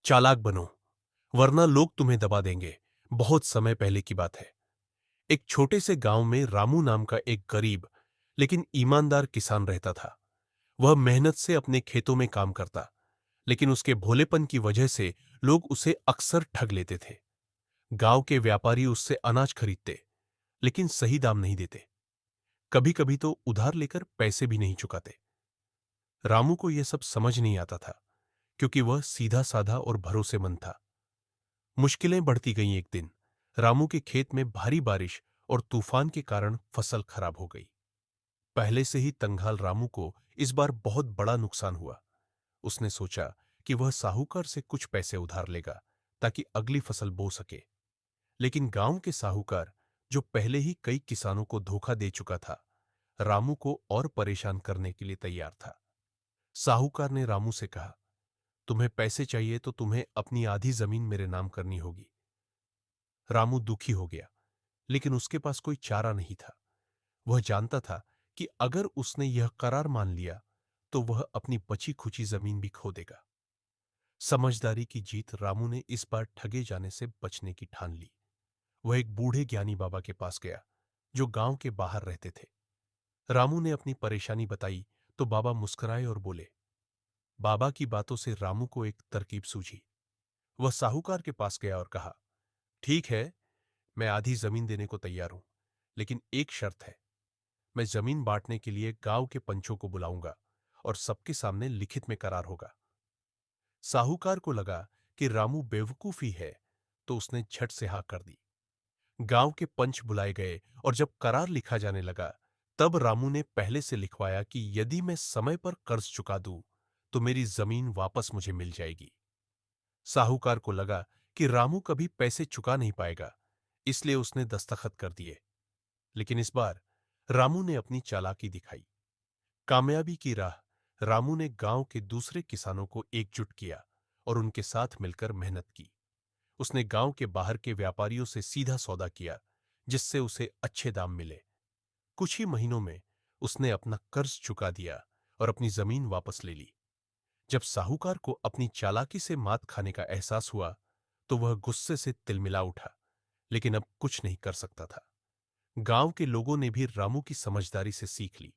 चालाक बनो, वरना लोग तुम्हें दबा देंगे। बहुत समय पहले की बात है। एक छोटे से गांव में रामू नाम का एक गरीब लेकिन ईमानदार किसान रहता था। वह मेहनत से अपने खेतों में काम करता, लेकिन उसके भोलेपन की वजह से लोग उसे अक्सर ठग लेते थे। गांव के व्यापारी उससे अनाज खरीदते, लेकिन सही दाम नहीं देते। कभी कभी तो उधार लेकर पैसे भी नहीं चुकाते। रामू को यह सब समझ नहीं आता था, क्योंकि वह सीधा साधा और भरोसेमंद था। मुश्किलें बढ़ती गईं। एक दिन रामू के खेत में भारी बारिश और तूफान के कारण फसल खराब हो गई। पहले से ही तंगहाल रामू को इस बार बहुत बड़ा नुकसान हुआ। उसने सोचा कि वह साहूकार से कुछ पैसे उधार लेगा ताकि अगली फसल बो सके। लेकिन गांव के साहूकार, जो पहले ही कई किसानों को धोखा दे चुका था, रामू को और परेशान करने के लिए तैयार था। साहूकार ने रामू से कहा, तुम्हें पैसे चाहिए तो तुम्हें अपनी आधी जमीन मेरे नाम करनी होगी। रामू दुखी हो गया, लेकिन उसके पास कोई चारा नहीं था। वह जानता था कि अगर उसने यह करार मान लिया तो वह अपनी बची खुची जमीन भी खो देगा। समझदारी की जीत रामू ने इस बार ठगे जाने से बचने की ठान ली। वह एक बूढ़े ज्ञानी बाबा के पास गया, जो गांव के बाहर रहते थे। रामू ने अपनी परेशानी बताई तो बाबा मुस्कुराए और बोले। बाबा की बातों से रामू को एक तरकीब सूझी। वह साहूकार के पास गया और कहा, ठीक है, मैं आधी जमीन देने को तैयार हूं, लेकिन एक शर्त है। मैं जमीन बांटने के लिए गांव के पंचों को बुलाऊंगा और सबके सामने लिखित में करार होगा। साहूकार को लगा कि रामू बेवकूफी है, तो उसने झट से हाँ कर दी। गांव के पंच बुलाए गए और जब करार लिखा जाने लगा, तब रामू ने पहले से लिखवाया कि यदि मैं समय पर कर्ज चुका दूं तो मेरी जमीन वापस मुझे मिल जाएगी। साहूकार को लगा कि रामू कभी पैसे चुका नहीं पाएगा, इसलिए उसने दस्तखत कर दिए। लेकिन इस बार रामू ने अपनी चालाकी दिखाई। कामयाबी की राह रामू ने गांव के दूसरे किसानों को एकजुट किया और उनके साथ मिलकर मेहनत की। उसने गांव के बाहर के व्यापारियों से सीधा सौदा किया, जिससे उसे अच्छे दाम मिले। कुछ ही महीनों में उसने अपना कर्ज चुका दिया और अपनी जमीन वापस ले ली। जब साहूकार को अपनी चालाकी से मात खाने का एहसास हुआ, तो वह गुस्से से तिलमिला उठा, लेकिन अब कुछ नहीं कर सकता था। गांव के लोगों ने भी रामू की समझदारी से सीख ली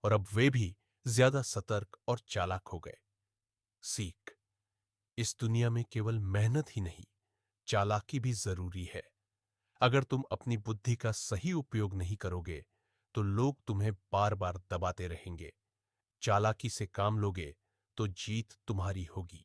और अब वे भी ज्यादा सतर्क और चालाक हो गए। सीख, इस दुनिया में केवल मेहनत ही नहीं, चालाकी भी जरूरी है। अगर तुम अपनी बुद्धि का सही उपयोग नहीं करोगे तो लोग तुम्हें बार बार दबाते रहेंगे। चालाकी से काम लोगे तो जीत तुम्हारी होगी।